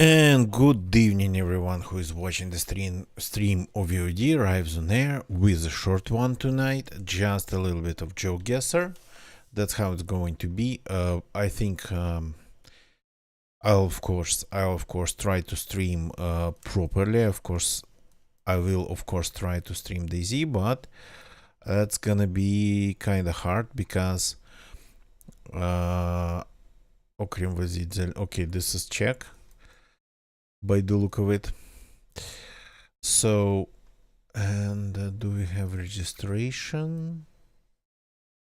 And good evening, everyone who is watching the stream of VOD arrives on air with a short one tonight. Just a little bit of GeoGuessr. That's how it's going to be. I think I'll of course try to stream properly. Of course, I will try to stream DayZ, but that's gonna be kind of hard because okay, this is Czech by the look of it. So, and do we have registration?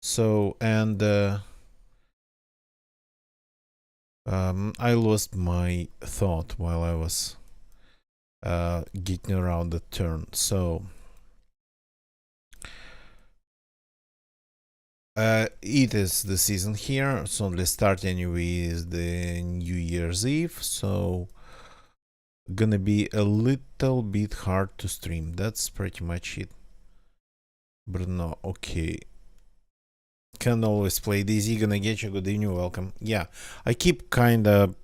So, and I lost my thought while I was getting around the turn. So, it is the season here. So let's start anyway with the New Year's Eve. So, gonna be a little bit hard to stream. That's pretty much it. Bruno, okay. Can always play DayZ. Gonna get you. Good evening, welcome. Yeah, I keep kind of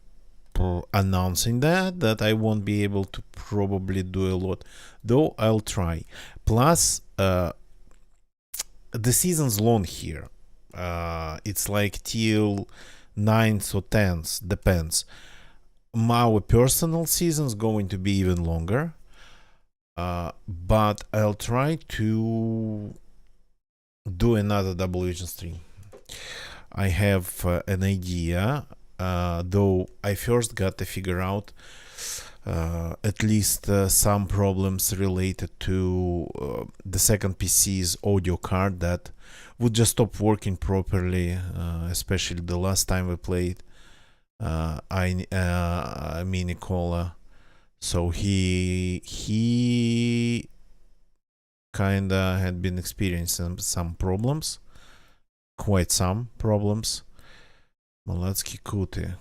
announcing that I won't be able to probably do a lot, though I'll try. Plus, the season's long here. It's like till 9th or 10th, depends. Our personal season's going to be even longer, but I'll try to do another double vision stream. I have an idea, though I first got to figure out at least some problems related to the second PC's audio card that would just stop working properly, especially the last time we played Mini Cola. So he kinda had been experiencing some problems, quite some problems. Malatsky Kuti.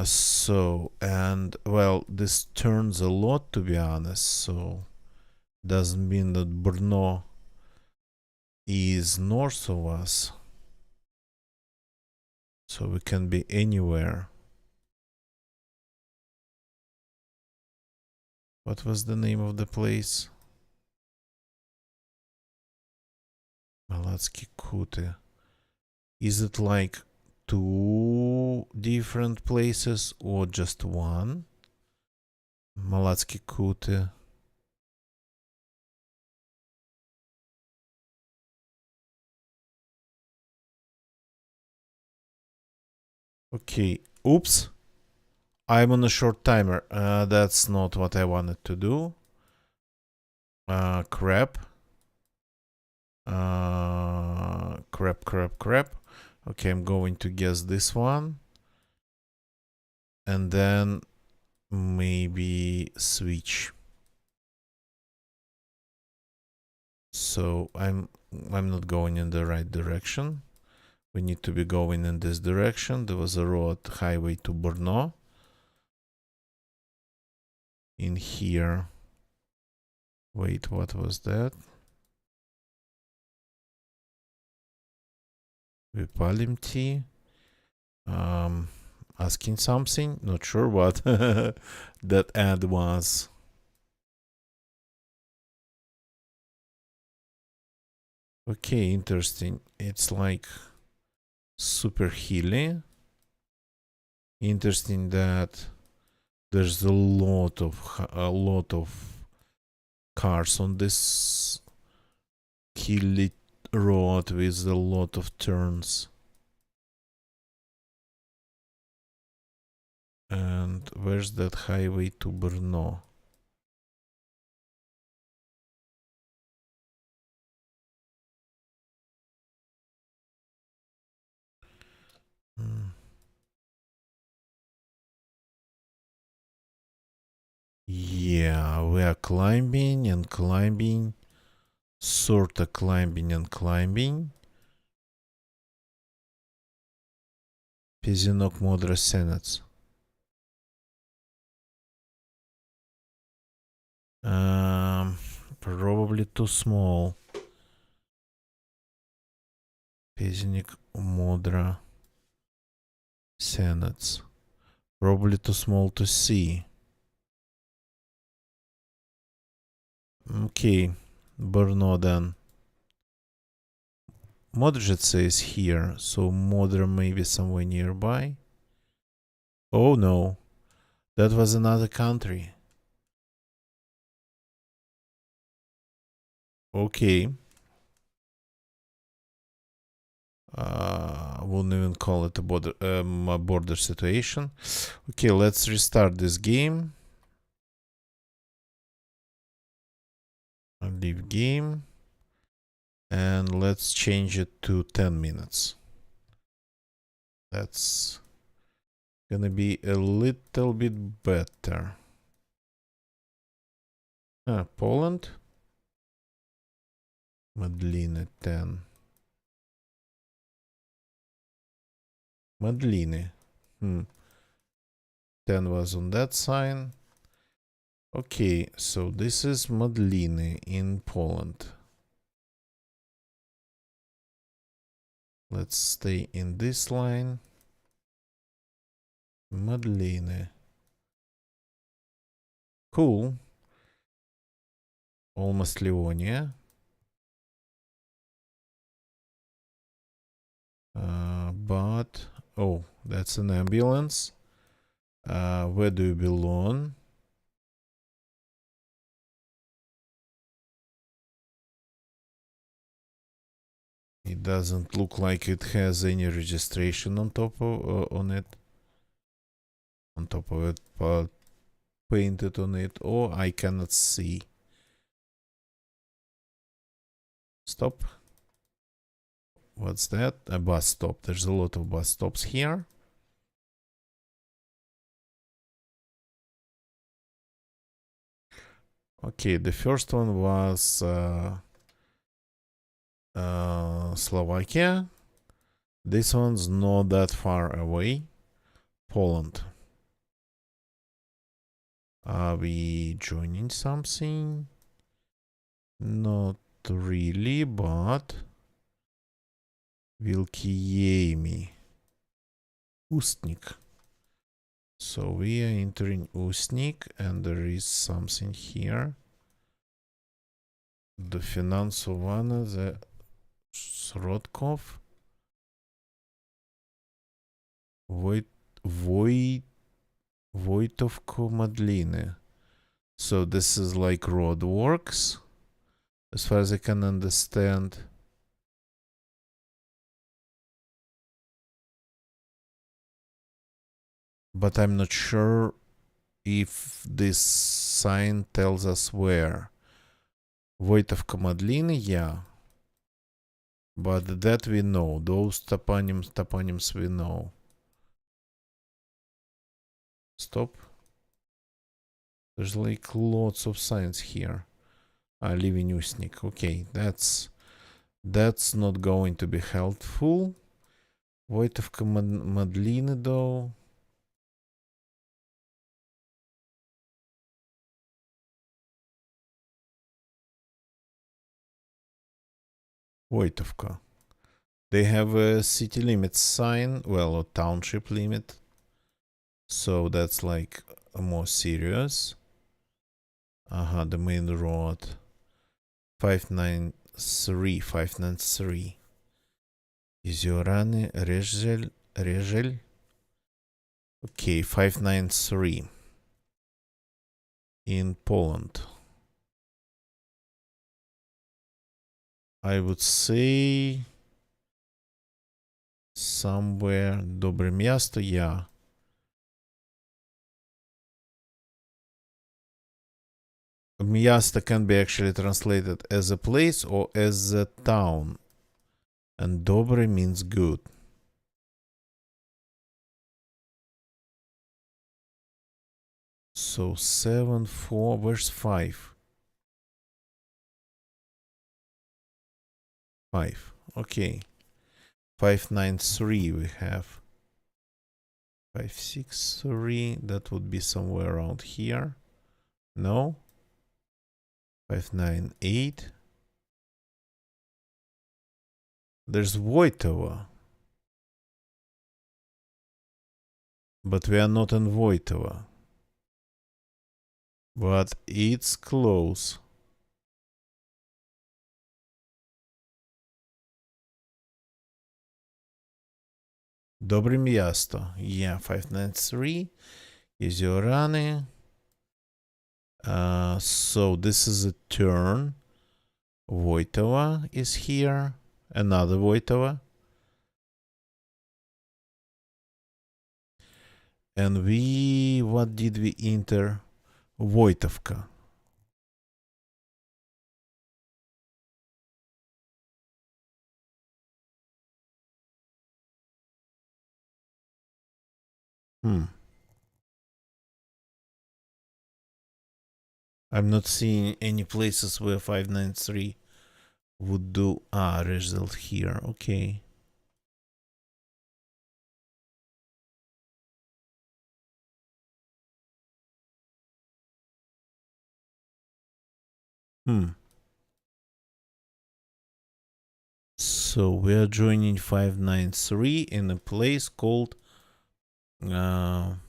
So, and well, this turns a lot, to be honest. So, doesn't mean that Brno is north of us. So, we can be anywhere. What was the name of the place? Malatsky Kuti. Is it like two different places or just one? Malatsky Kuti. Okay, oops. I'm on a short timer. That's not what I wanted to do. Crap. Crap. Okay, I'm going to guess this one. And then maybe switch. So I'm not going in the right direction. We need to be going in this direction. There was a road highway to Brno. In here. Wait, what was that? Vipalimti. Asking something, not sure what that ad was. Okay, interesting. It's like super hilly. Interesting that there's a lot of cars on this hilly road with a lot of turns. And where's that highway to Brno? Yeah, we are climbing and climbing. Sorta climbing and climbing. Пезенок Модросенец. Probably too small. Пезенник Модра Сенец. Probably too small to see. Okay, Brno then. Modrice is here, so Modra maybe somewhere nearby. Oh no, that was another country. Okay. Wouldn't even call it a border situation. Okay, let's restart this game. I'll leave game. And let's change it to 10 minutes. That's gonna be a little bit better. Poland. Madline 10. Madline. 10 was on that sign. Okay, so this is Madline in Poland. Let's stay in this line. Madline. Cool. Almost Livonia. But oh, that's an ambulance. Where do you belong? It doesn't look like it has any registration on top of it, but painted on it. Oh, I cannot see. Stop. What's that? A bus stop. There's a lot of bus stops here. Okay, the first one was Slovakia. This one's not that far away. Poland. Are we joining something? Not really, but Wilkiemi. Ustnik. So we are entering Ustnik, and there is something here. The Finansovana, the Srodkov. Voitovko Madline. So this is like roadworks, as far as I can understand. But I'm not sure if this sign tells us where. Voitovka Madline, yeah. But that we know. Those toponyms we know. Stop. There's like lots of signs here. Living Usnik. Okay, that's not going to be helpful. Voitovka Madline though. Voitovka. They have a city limit sign, well, a township limit. So that's like a more serious. The main road. 593. Iziorany, Rezhel. Okay, 593. In Poland. I would say somewhere Dobre Miasto, yeah. Miasto can be actually translated as a place or as a town. And Dobre means good. So 7-4, where's 5? 5, okay. 593 we have. 563, that would be somewhere around here. No? 598. There's Voitova. But we are not in Voitova. But it's close. Dobre miasto. Yeah, 593. Jeziorany. So this is a turn. Voitova is here. Another Voitova. And what did we enter? Voitovka. I'm not seeing any places where 593 would do. Result here. Okay. So we are joining 593 in a place called Warm.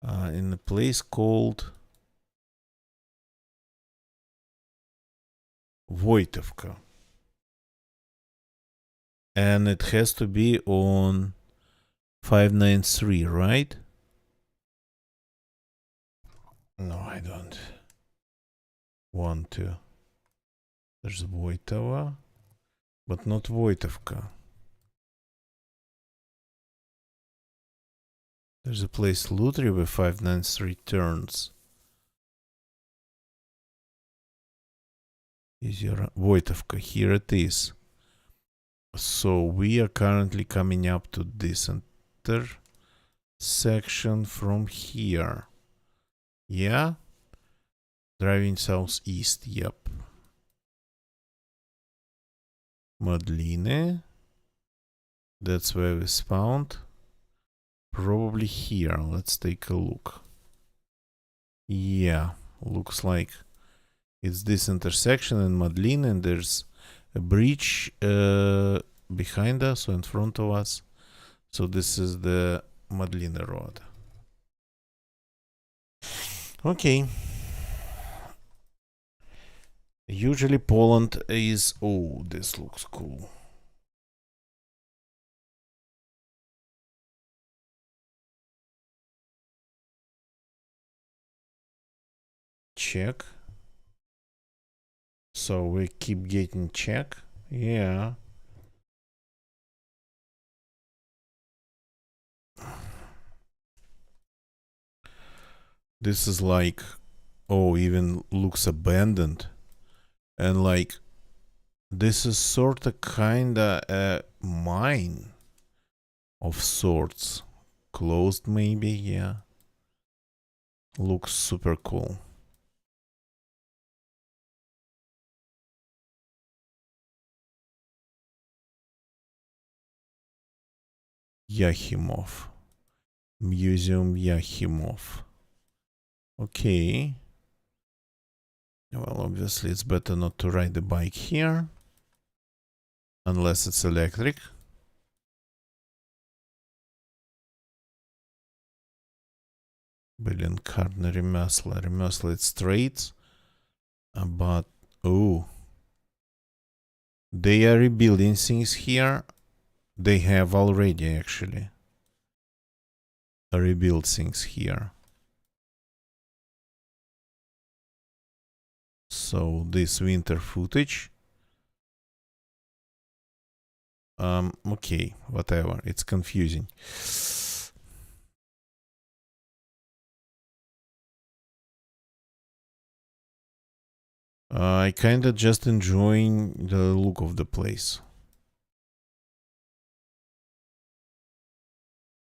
In a place called Voitovka. And it has to be on 593, right? No, I don't want to. There's Voitova, but not Voitovka. There's a place Lutri where 593 turns. Is your Voitovka? Here it is. So we are currently coming up to this intersection from here. Yeah? Driving southeast, yep. Modline. That's where we spawned. Probably here. Let's take a look. Yeah, looks like it's this intersection in Modline, and there's a bridge behind us or in front of us. So this is the Modline road. Okay. Usually Poland is... Oh, this looks cool. Check. So we keep getting check. Yeah. This is like... Oh, even looks abandoned. And like... This is sort of kinda a mine of sorts. Closed maybe, yeah. Looks super cool. Yahimov. Museum Yahimov. Okay. Well, obviously it's better not to ride the bike here. Unless it's electric. Блин, карна ремесла. Ремесла, it's straight. But, oh. They are rebuilding things here. They have already, actually. Rebuild things here. So, this winter footage. Okay, whatever. It's confusing. I kinda just enjoying the look of the place.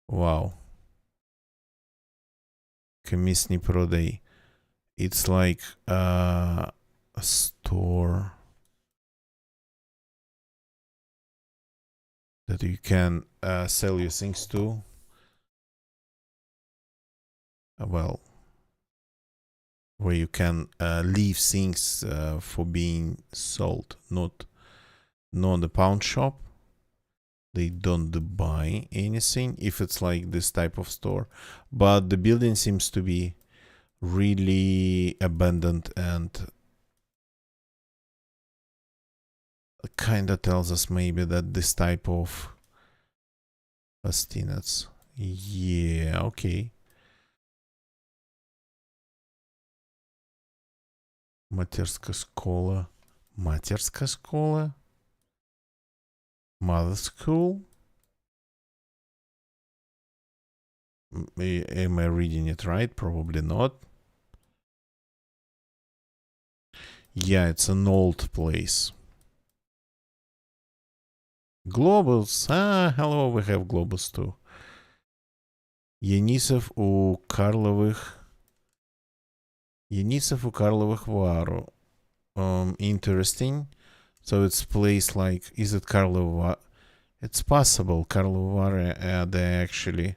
Wow. Комиссний продaj. It's like a store that you can sell your things to. Well, where you can leave things for being sold, not not a pawn shop. They don't buy anything if it's like this type of store. But the building seems to be really abandoned and kind of tells us maybe that this type of Pastinets. Yeah, okay. Матерская школа. Матерская школа? Mother school? Am I reading it right? Probably not. Yeah, it's an old place. Globus. Ah, hello, we have Globus too. Енисов у Карловых. Енисов у Карловых Вару. Interesting. So it's place like, is it Karlova? It's possible. Karlovy they're actually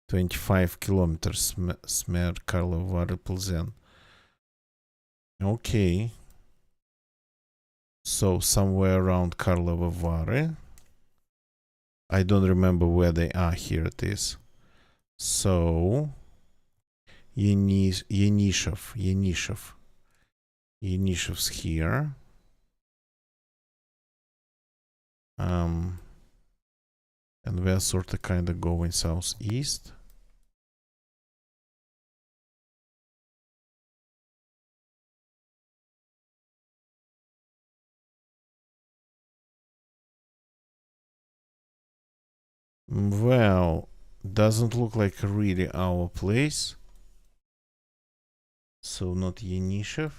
25 kilometers. Smer Karlovy Plzen. Okay. So somewhere around Karlovy Vary. I don't remember where they are. Here it is. So Yenishev's here. And we're sort of kind of going southeast. Well, doesn't look like really our place. So not Yenishev.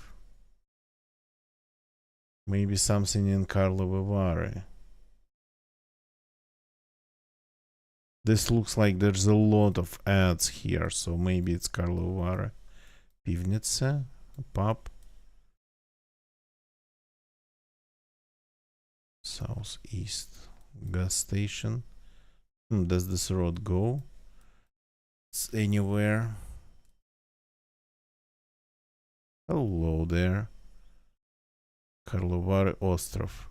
Maybe something in Karlovy Vary. This looks like there's a lot of ads here, so maybe it's Karlovy Vary. Pivnitsa, pub. Southeast gas station. Does this road go? It's anywhere. Hello there. Karlovy Vary Ostrov.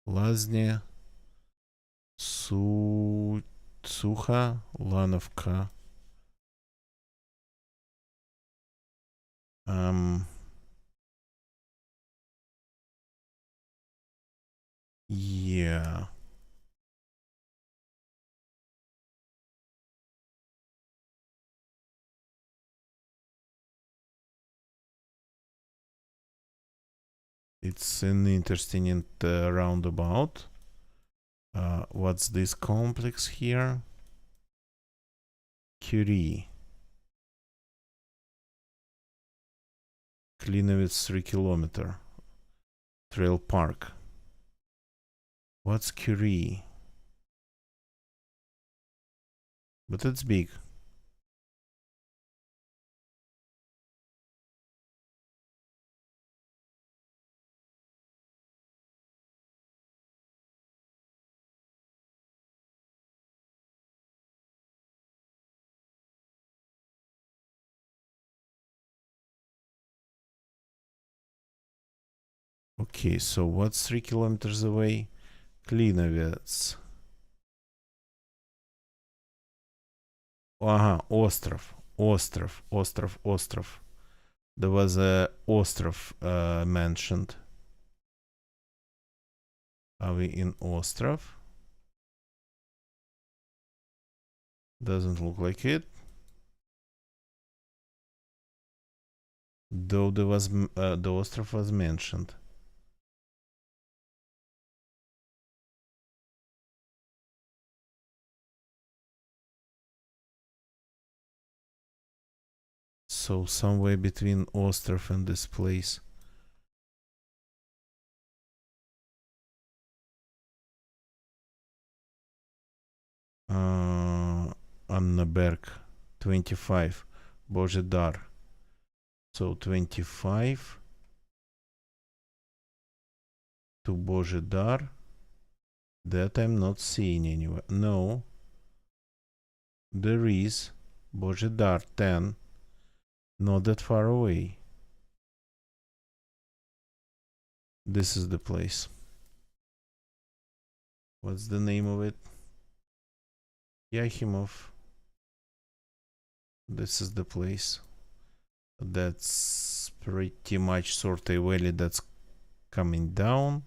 Laznia. Sucha. Lanovka. Yeah. It's an interesting roundabout. What's this complex here? Curie. Klinovitz 3 kilometer. Trail Park. What's Curie? But it's big. Okay, so what's 3 kilometers away? Klinovitz. Ага, Ostrov. Ostrov. There was a Ostrov mentioned. Are we in Ostrov? Doesn't look like it. Though there was the Ostrov was mentioned. So somewhere between Ostrov and this place. Annaberg 25. Božidar. So 25 to Božidar. That I'm not seeing anywhere. No. There is Božidar 10. Not that far away. This is the place. What's the name of it? Yahimov. This is the place. That's pretty much sort of valley that's coming down.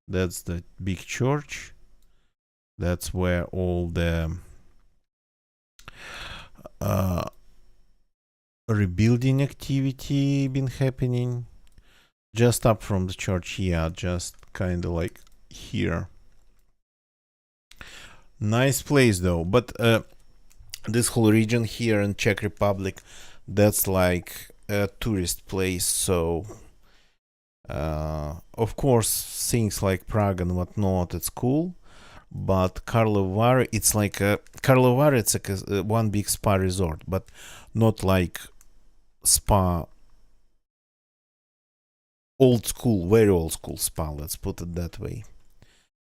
That's the big church. That's where all the rebuilding activity been happening. Just up from the church, yeah, just kind of like here. Nice place though, but this whole region here in Czech Republic, that's like a tourist place, so of course things like Prague and whatnot, it's cool, but Karlovy Vary, it's like Karlovy Vary, it's like one big spa resort, but not like spa, old school, very old school spa, let's put it that way.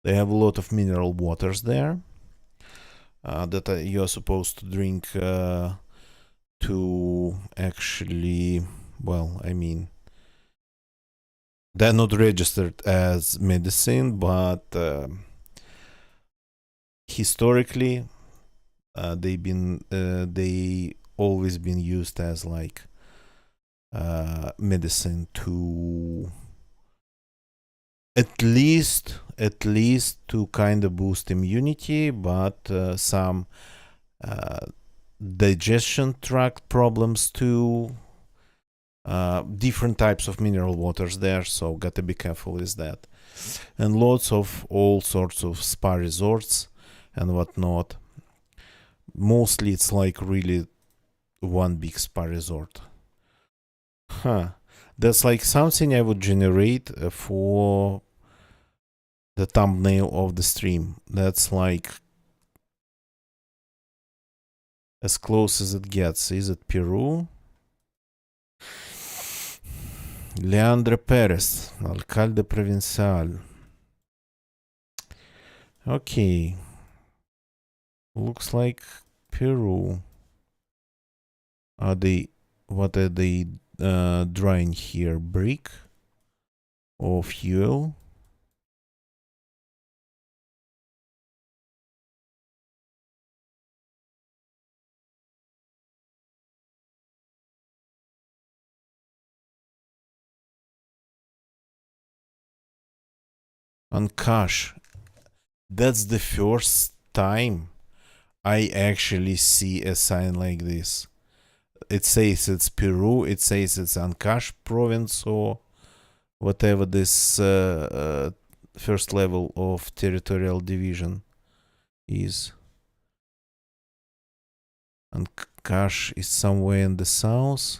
They have a lot of mineral waters there that you're supposed to drink to actually, well, I mean, they're not registered as medicine, but historically they always been used as like medicine to at least to kind of boost immunity, but some digestion tract problems too. Different types of mineral waters there, so gotta be careful with that. And lots of all sorts of spa resorts and whatnot. Mostly it's like really one big spa resort. Huh. That's like something I would generate for the thumbnail of the stream. That's like as close as it gets. Is it Peru? Leandro Perez, alcalde provincial. Okay. Looks like Peru. Are they, what are they drying here? Brick or fuel? Ancash. That's the first time I actually see a sign like this. It says it's Peru, it says it's Ancash province or whatever this first level of territorial division is. Ancash is somewhere in the south.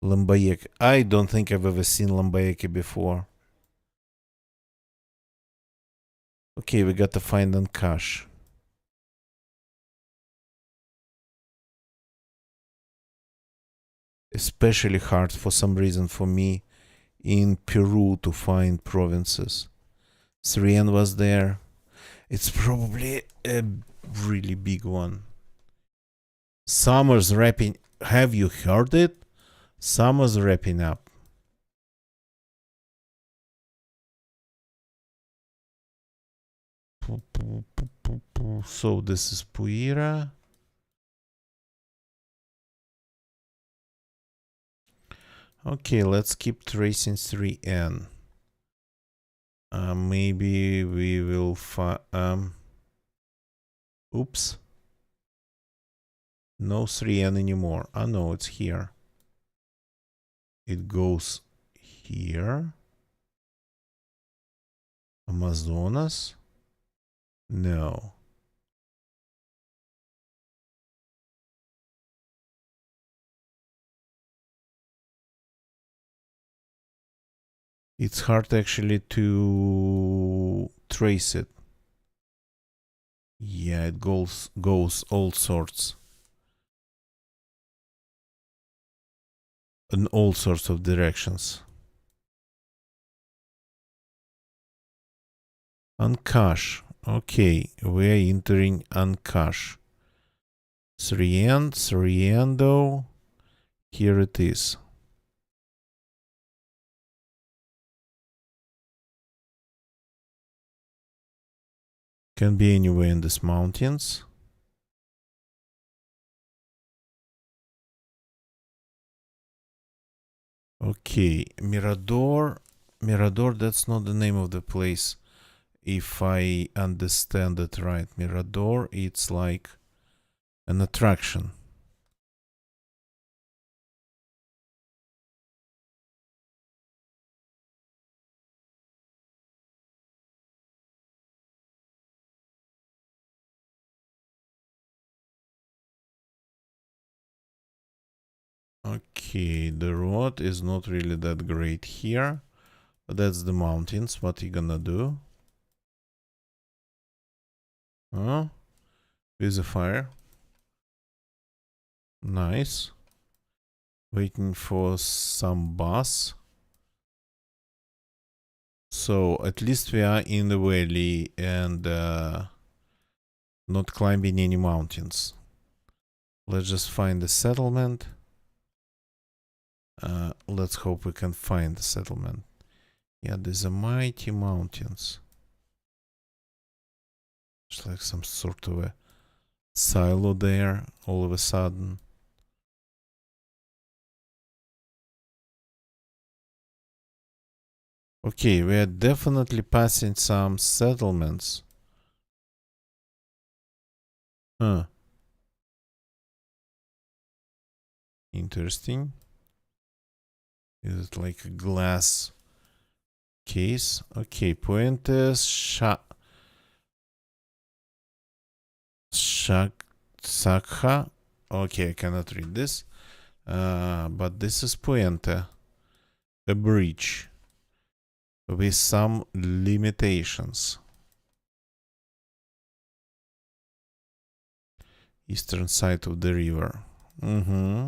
Lambayeque. I don't think I've ever seen Lambayeque before. Okay, we got to find Ancash. Especially hard for some reason for me in Peru to find provinces. Srien was there. It's probably a really big one. Summer's wrapping. Have you heard it? Summer's wrapping up. So this is Puira. Okay, let's keep tracing 3N. Maybe we will find. Oops. No 3N anymore. Oh no, it's here. It goes here. Amazonas? No. It's hard actually to trace it. Yeah, it goes all sorts. In all sorts of directions. Ancash. Okay, we are entering Ancash. Sriendo. Here it is. Can be anywhere in these mountains. Okay, Mirador. Mirador, that's not the name of the place. If I understand it right, Mirador, it's like an attraction. Okay, the road is not really that great here. But that's the mountains. What you gonna do? Huh? With a fire. Nice. Waiting for some bus. So at least we are in the valley and not climbing any mountains. Let's just find the settlement. Let's hope we can find the settlement. Yeah, there's a mighty mountains. It's like some sort of a silo there all of a sudden. Okay, we are definitely passing some settlements. Huh. Interesting. Is it like a glass case? Okay, Puentes Sakha. Okay, I cannot read this. But this is Puente. A bridge with some limitations. Eastern side of the river. Mm-hmm.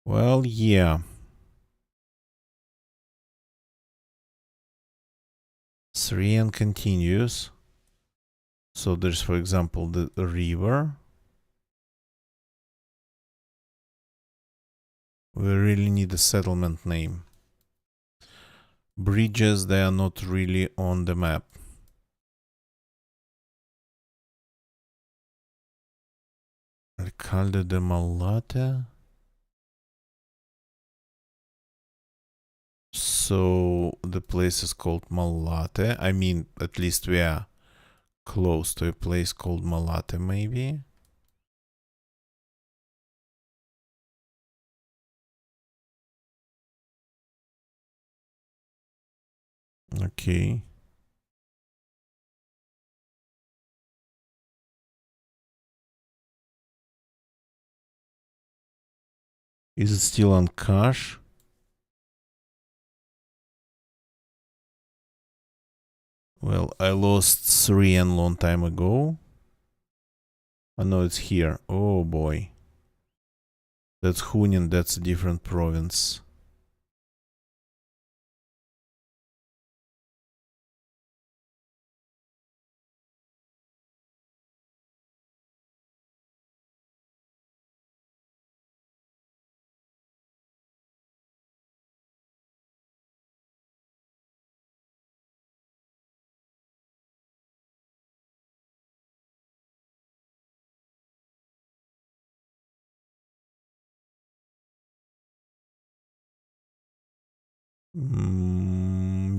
Well, yeah. Syrian continues. So there's, for example, the river. We really need a settlement name. Bridges, they are not really on the map. Alcalde de Malate. So the place is called Malate. I mean, at least we are close to a place called Malate, maybe. Okay. Is it still on cache? Well, I lost Syrian long time ago. I know it's here. Oh boy. That's Hunin, that's a different province.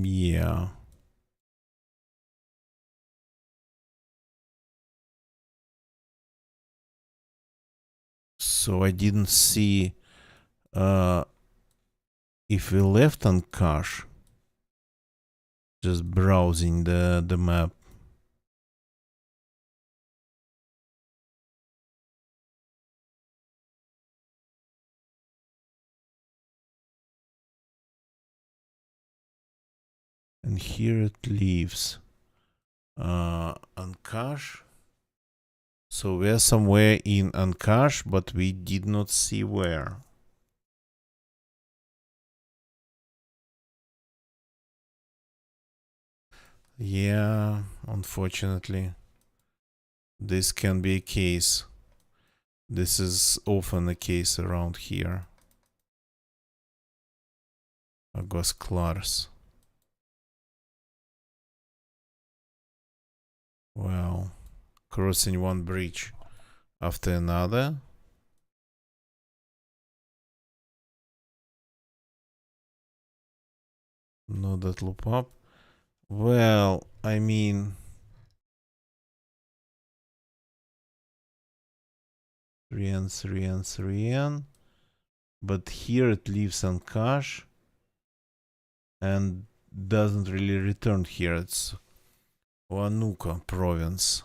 Yeah. So I didn't see if we left on cache. Just browsing the map. And here it leaves Ancash. So we're somewhere in Ancash, but we did not see where. Yeah, unfortunately. This can be a case. This is often a case around here. Águas Claras. Well, crossing one bridge after another. No, that loop up. Well, I mean, 3N, 3N, 3N. But here it leaves on cache and doesn't really return here. It's Huánuco province.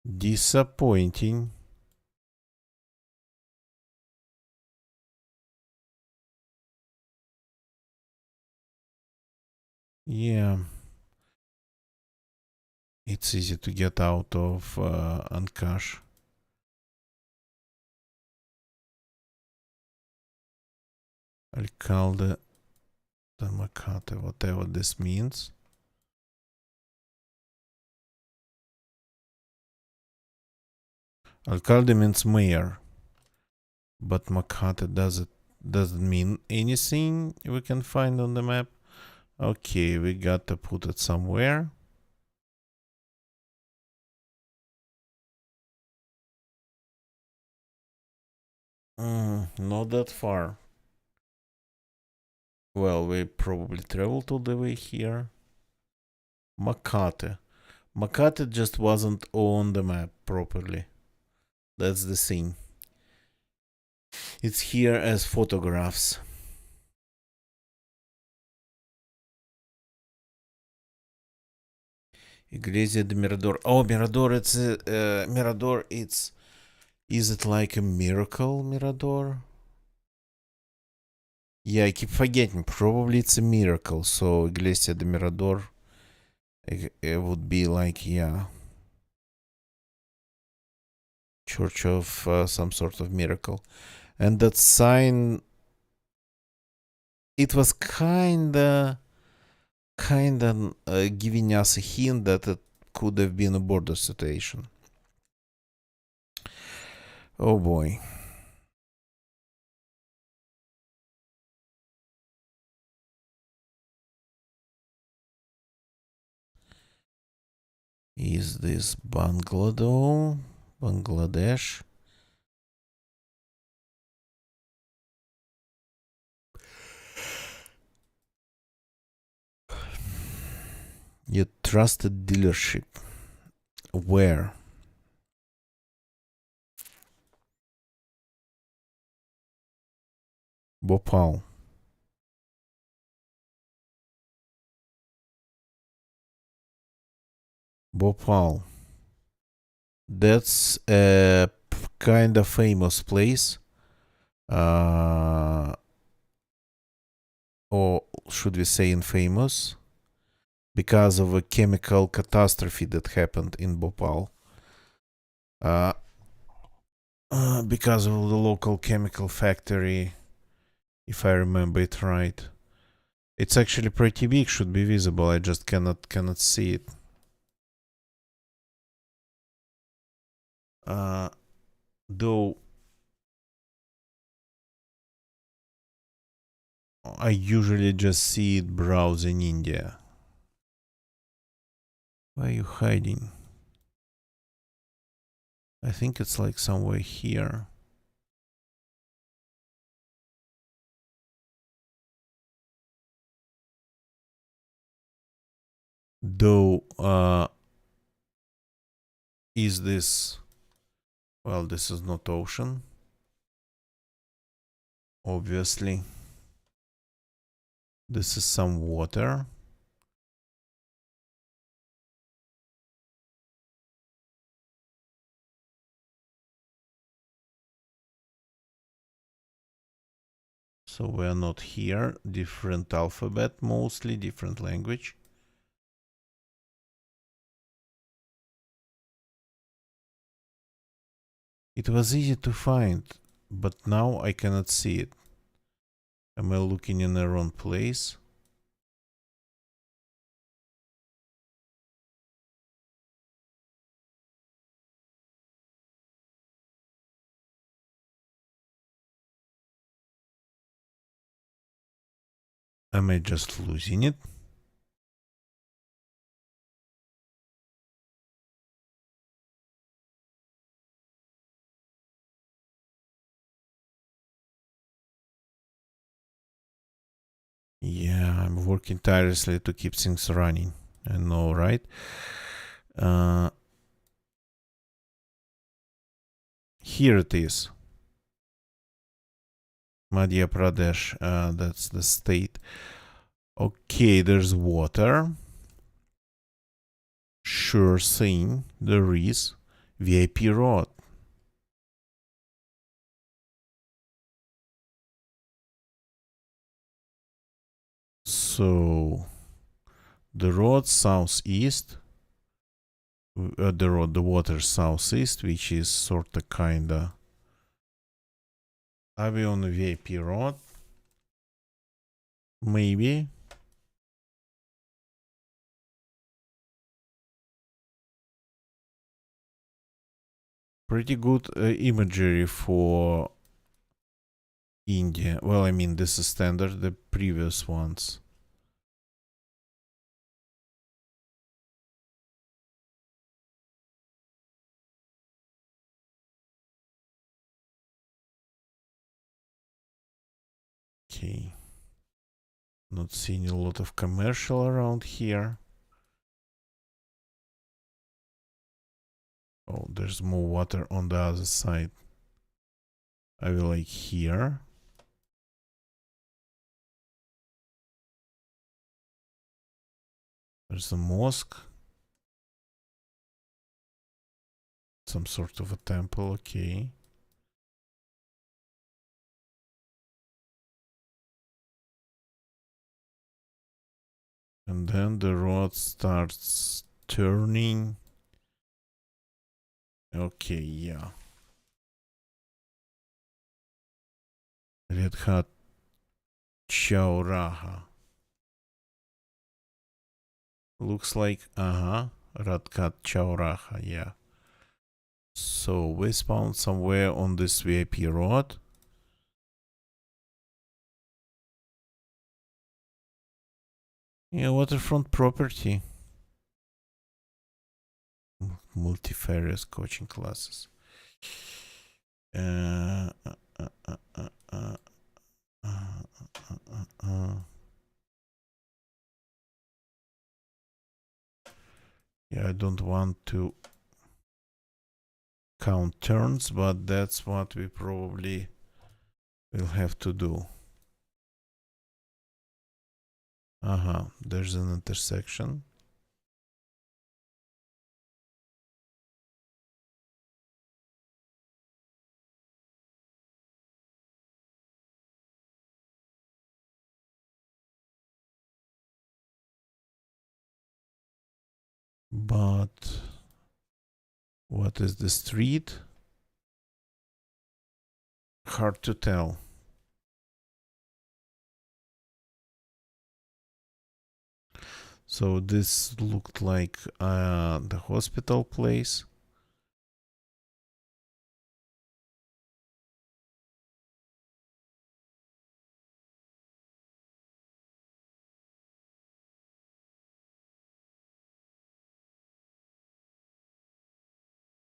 Disappointing. Yeah. It's easy to get out of Ancash. Alcalde de Macate, whatever this means. Alcalde means mayor, but Macate doesn't mean anything we can find on the map. Okay, we got to put it somewhere. Not that far. Well, we probably traveled all the way here. Makate. Makate just wasn't on the map properly. That's the thing. It's here as photographs. Iglesia de Mirador. Oh, Mirador, it's Mirador, it's... Is it like a miracle, Mirador? Yeah, I keep forgetting. Probably it's a miracle. So, Iglesia de Mirador, it would be like, yeah, church of some sort of miracle. And that sign, it was kinda giving us a hint that it could have been a border situation. Oh boy. Is this Bangladesh? Your trusted dealership. Where? Bhopal. Bhopal. That's a kind of famous place. Or should we say infamous? Because of a chemical catastrophe that happened in Bhopal. Because of the local chemical factory, if I remember it right. It's actually pretty big, should be visible. I just cannot see it. Though I usually just see it browsing India. Why are you hiding? I think it's like somewhere here. Though, is this... Well, this is not ocean. Obviously. This is some water. So we're not here. Different alphabet, mostly different language. It was easy to find, but now I cannot see it. Am I looking in the wrong place? Am I just losing it? Yeah, I'm working tirelessly to keep things running. I know, right? Here it is. Madhya Pradesh, that's the state. Okay, there's water. Sure thing, there is. VIP road. So, the road southeast, the water southeast, which is sort of kinda. Are we on the VIP road? Maybe. Pretty good imagery for India. Well, I mean, this is standard, the previous ones. Okay. Not seeing a lot of commercial around here. Oh, there's more water on the other side. I will like here. There's a mosque. Some sort of a temple, okay. And then the road starts turning. Okay, yeah. Red Hat Chauraha. Looks like, Red Hat Chauraha, yeah. So we spawned somewhere on this VIP road. Yeah, waterfront property. Multifarious coaching classes. Uh, uh, uh, uh, uh, uh, yeah, I don't want to count turns, but that's what we probably will have to do. There's an intersection. But what is the street? Hard to tell. So this looked like the hospital place.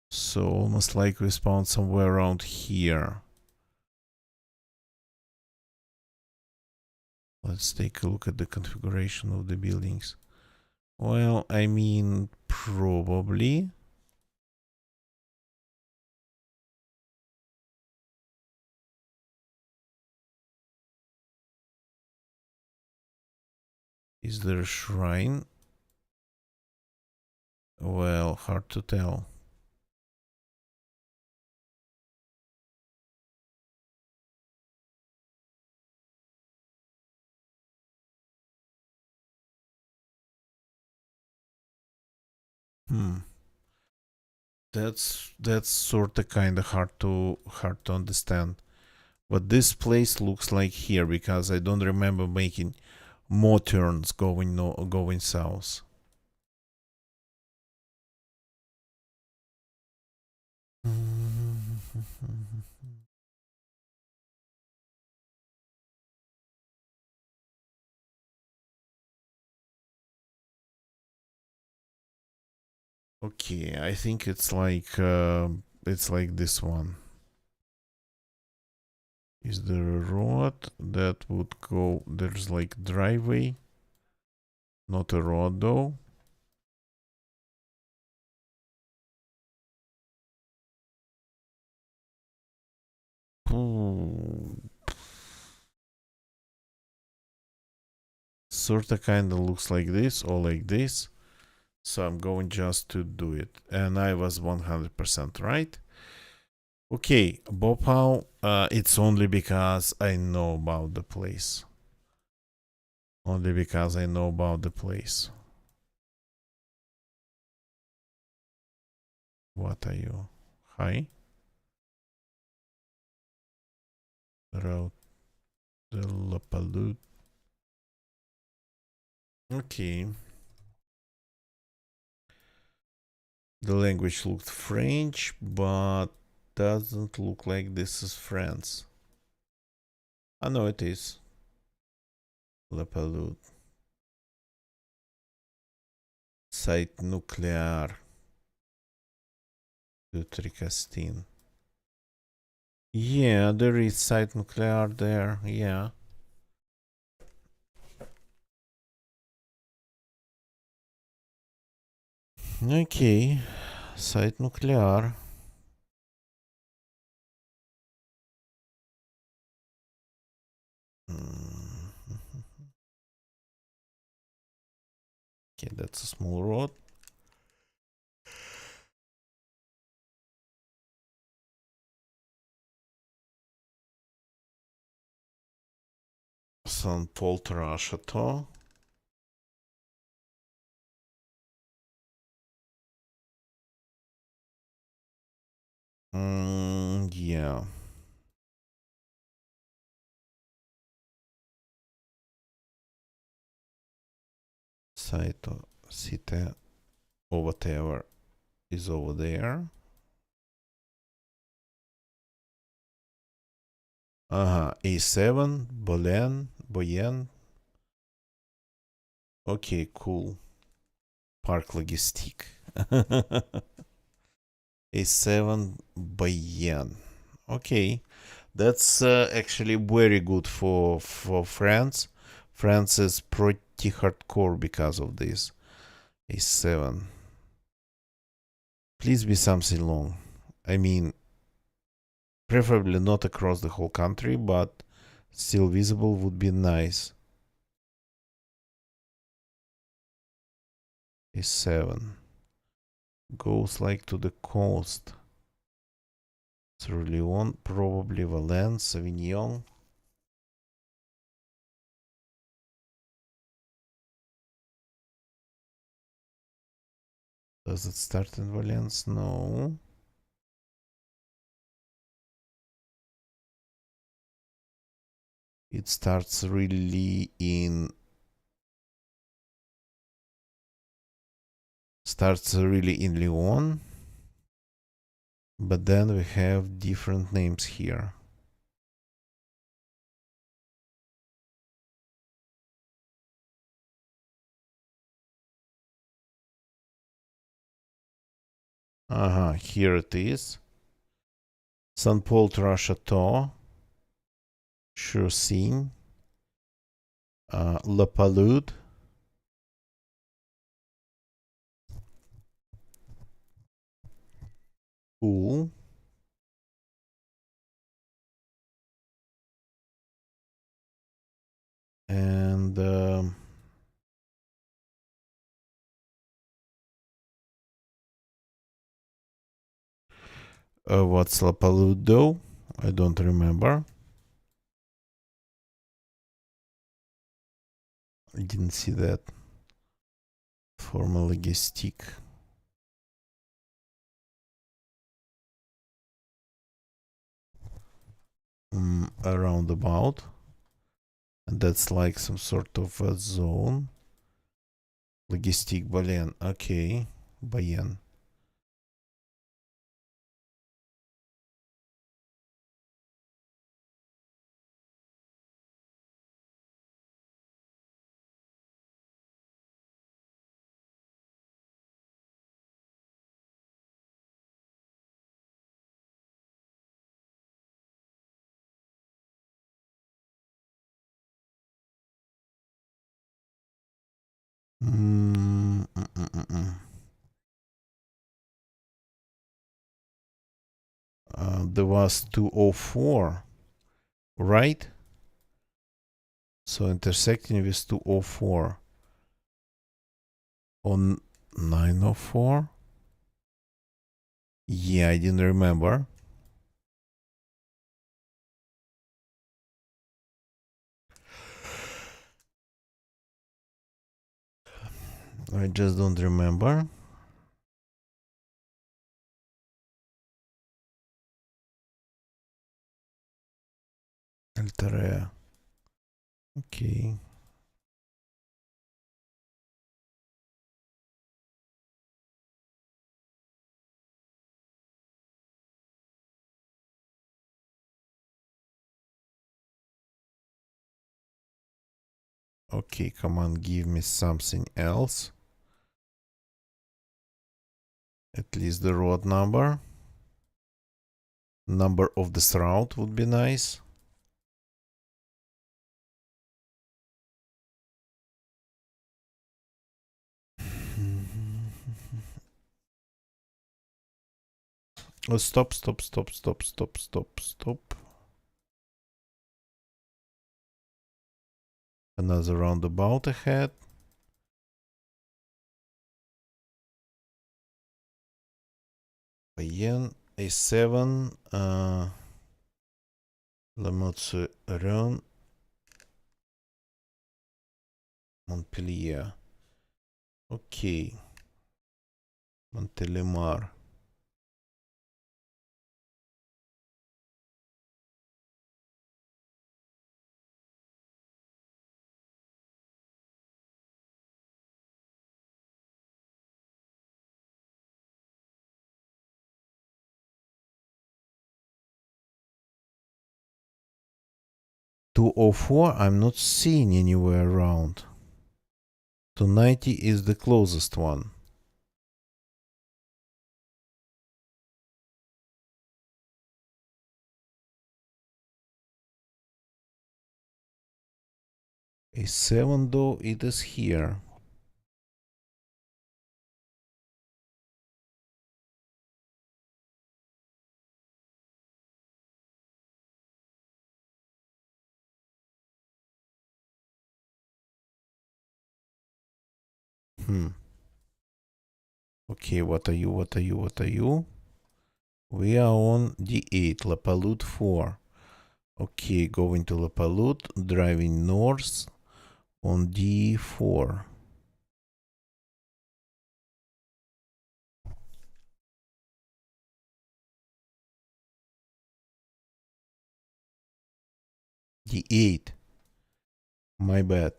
So almost like we spawned somewhere around here. Let's take a look at the configuration of the buildings. Well, I mean, probably. Is there a shrine? Well, hard to tell. Hmm. That's sort of kind of hard to understand. But this place looks like here because I don't remember making more turns going no going south. Okay, I think it's like this one. Is there a road that would go? There's like driveway, not a road though. Ooh. Sorta kinda looks like this or like this. So I'm going just to do it. And I was 100% right. Okay, Bhopal, it's only because I know about the place. Only because I know about the place. What are you? Hi? Route de la Palut. Okay. The language looked French, but doesn't look like this is France. I know it is. La Palut. Site nuclear de Tricastin. Yeah, there is site nuclear there. Yeah. Okay. Site nuclear. Okay, that's a small road. Saint Paul Chateau. Yeah. Site or city or whatever is over there. A7, Boyen. Okay, cool. Park Logistique. A7, Boyen. Okay, that's actually very good for France. France is pretty hardcore because of this. A7. Please be something long. I mean, preferably not across the whole country, but still visible would be nice. A7 goes like to the coast through Lyon, probably Valence, Avignon. Does it start in Valence? No. It starts really in Lyon, but then we have different names here. Here it is. Saint Paul Chateau, Chaussine, La Palude. Cool. And what's La Palude though? I don't remember. I didn't see that. Formal logistic. a roundabout. And that's like some sort of a zone. Logistic Balen. Okay. Bayen. There was 204, right? So intersecting with 204 on 904. Yeah, I didn't remember. I just don't remember. Altarea. Okay. Okay, come on, give me something else. At least the road number. Number of this route would be nice. Oh, stop. Another roundabout ahead. Bayen A7. Lemotse Run. Montpellier. Okay. Montélimar. $204 I'm not seeing anywhere around. 290 is the closest one. A7 though, it is here. Okay, what are you? We are on D8, La Palud 4. Okay, going to La Palud, driving north on D4. D8. My bad.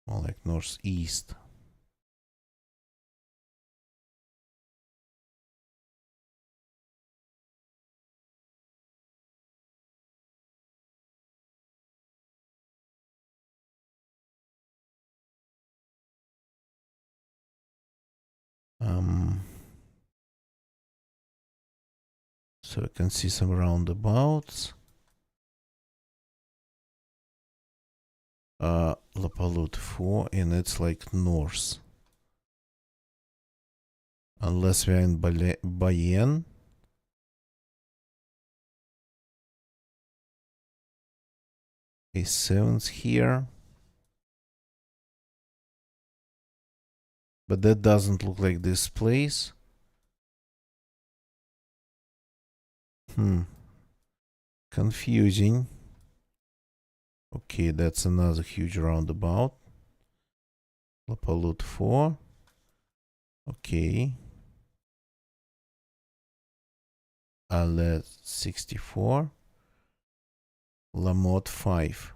More like northeast. So I can see some roundabouts. La Palud 4, and it's like north. Unless we're in Bayen. A7's here. But that doesn't look like this place. Confusing. Okay, that's another huge roundabout. La Palud 4. Okay. Alet 64. Lamotte 5.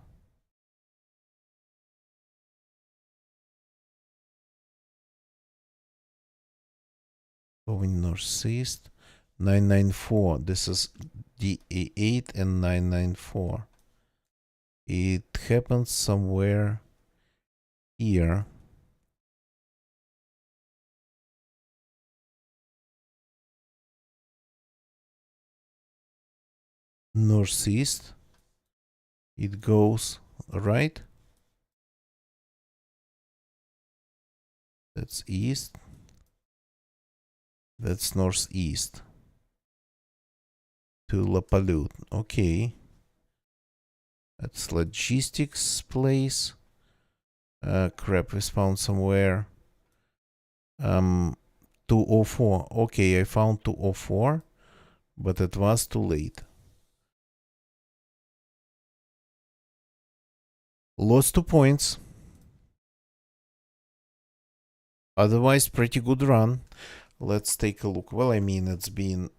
Going northeast. 994. This is DA8 and 994. It happens somewhere here. Northeast. It goes right. That's east. That's northeast. To La Palute. Okay. That's logistics place. Crap is found somewhere. 204. Okay, I found 204, but it was too late. Lost 2 points. Otherwise, pretty good run. Let's take a look. Well, I mean, it's been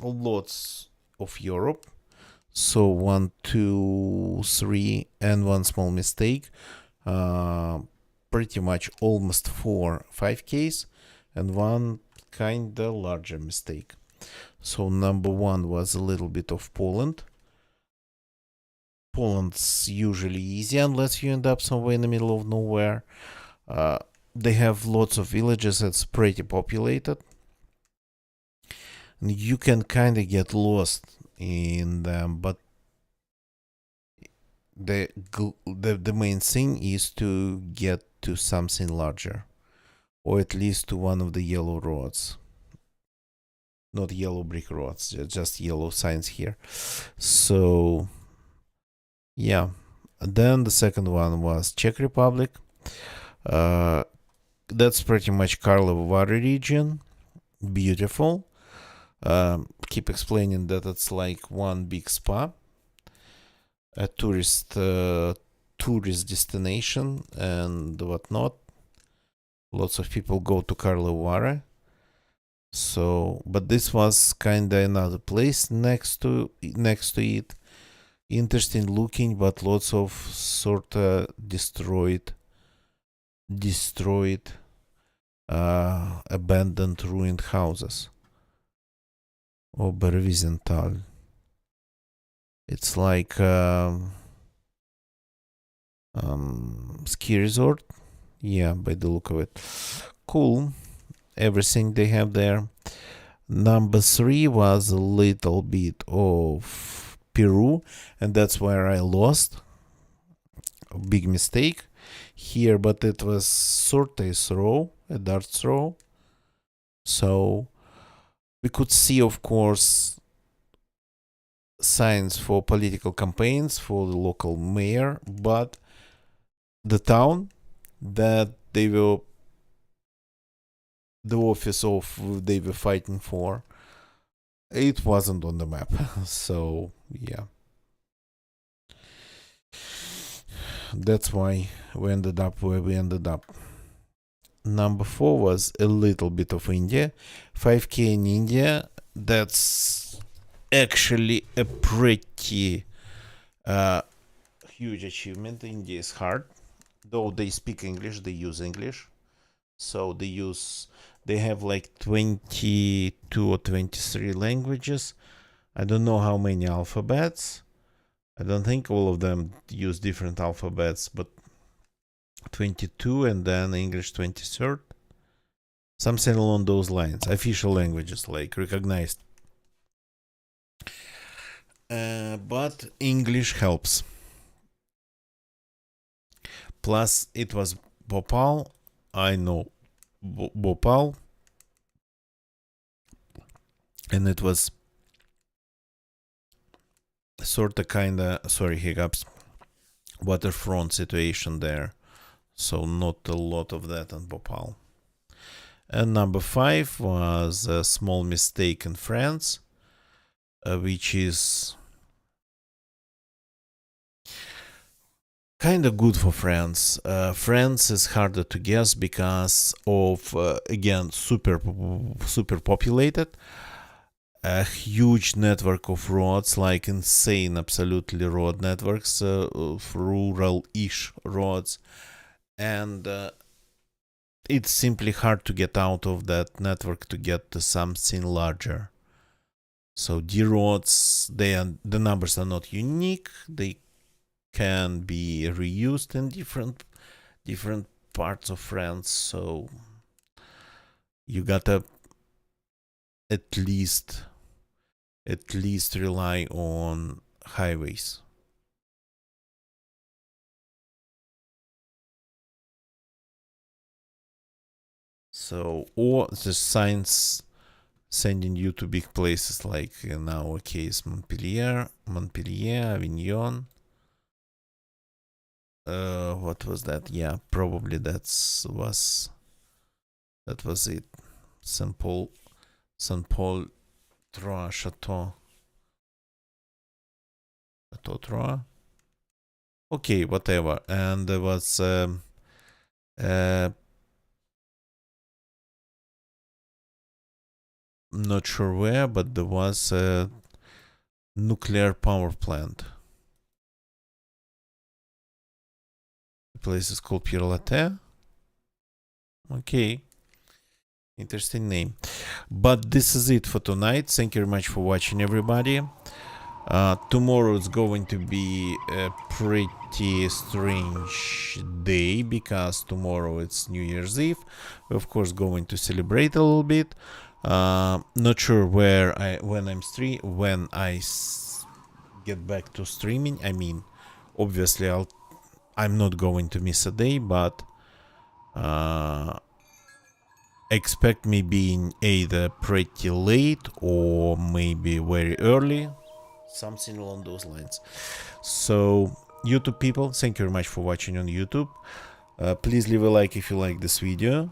lots of Europe. So 1, 2, 3, and one small mistake. Pretty much almost 4 5Ks, and one kinda larger mistake. So number 1 was a little bit of Poland. Poland's usually easy unless you end up somewhere in the middle of nowhere. They have lots of villages. It's pretty populated. And you can kind of get lost in them, but the main thing is to get to something larger, or at least to one of the yellow roads. Not yellow brick roads, just yellow signs here. So yeah. Then the second one was Czech Republic. That's pretty much Karlovy Vary region. Beautiful. Keep explaining that it's like one big spa, a tourist destination and whatnot. Lots of people go to Karlovy Vary. So, but this was kinda another place next to it. Interesting looking, but lots of sorta destroyed, abandoned, ruined houses. Oberwiesenthal. It's like ski resort. Yeah, by the look of it. Cool. Everything they have there. Number 3 was a little bit of Peru, and that's where I lost. A big mistake here, but it was sort of a dart throw. So we could see, of course, signs for political campaigns for the local mayor, but the town that they were, the office of they were fighting for, it wasn't on the map. So yeah, that's why we ended up where we ended up. Number 4 was a little bit of India. 5K in India. That's actually a pretty huge achievement. India is hard, though they speak English, they use English. So they have like 22 or 23 languages. I don't know how many alphabets. I don't think all of them use different alphabets, but 22, and then English 23rd. Something along those lines. Official languages, like recognized. But English helps. Plus, it was Bhopal. I know Bhopal. And it was sort of kind of, sorry, hiccups, waterfront situation there. So not a lot of that in Bhopal. And number 5 was a small mistake in France, which is kind of good for France. France is harder to guess because of again super populated, a huge network of roads, like insane, absolutely road networks, of rural-ish roads, and it's simply hard to get out of that network to get to something larger. So the roads, the numbers are not unique. They can be reused in different parts of France. So you gotta at least rely on highways. So, or the signs sending you to big places like in our case Montpellier, Avignon. What was that? Yeah, probably that was it. Saint Paul, Troyes, Chateau Troyes. Okay, whatever. And there was uh, not sure where, but there was a nuclear power plant. The place is called Pierre Latte. Okay, interesting name. But this is it for tonight. Thank you very much for watching, everybody. Tomorrow is going to be a pretty strange day because tomorrow it's New Year's Eve. We're of course going to celebrate a little bit. Not sure when I get back to streaming. I mean, obviously I'm not going to miss a day, but uh, expect me being either pretty late or maybe very early, something along those lines. So YouTube people, thank you very much for watching on YouTube. Please leave a like if you like this video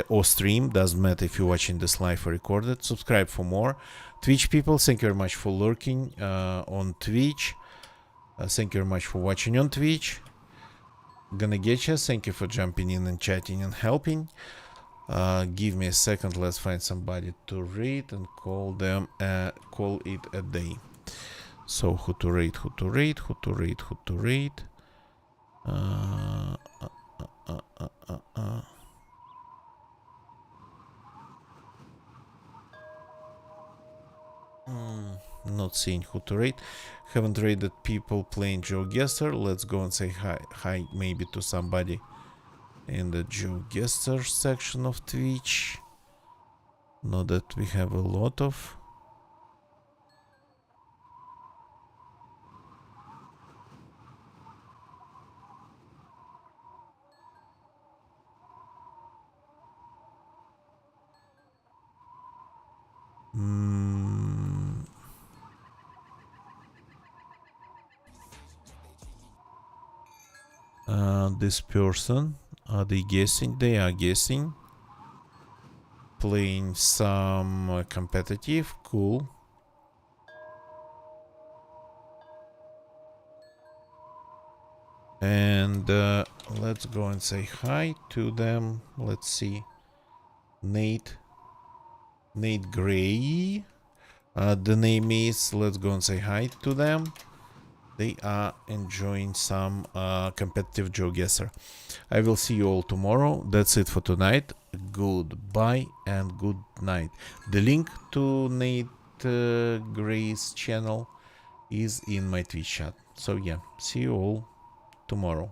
or stream, doesn't matter if you're watching this live or recorded. Subscribe for more. Twitch people, thank you very much for lurking on Twitch. Thank you very much for watching on Twitch. Gonna get you. Thank you for jumping in and chatting and helping. Give me a second. Let's find somebody to rate and call it a day. So who to rate? Not seeing who to rate. Haven't rated people playing GeoGuessr. Let's go and say hi maybe to somebody in the GeoGuessr section of Twitch. Not that we have a lot of. This person, are they guessing? They are guessing. Playing some competitive, cool. And let's go and say hi to them. Let's see. Nate Gray. The name is. Let's go and say hi to them. They are enjoying some competitive GeoGuessr. I will see you all tomorrow. That's it for tonight. Goodbye and good night. The link to Nate Gray's channel is in my Twitch chat. So yeah, see you all tomorrow.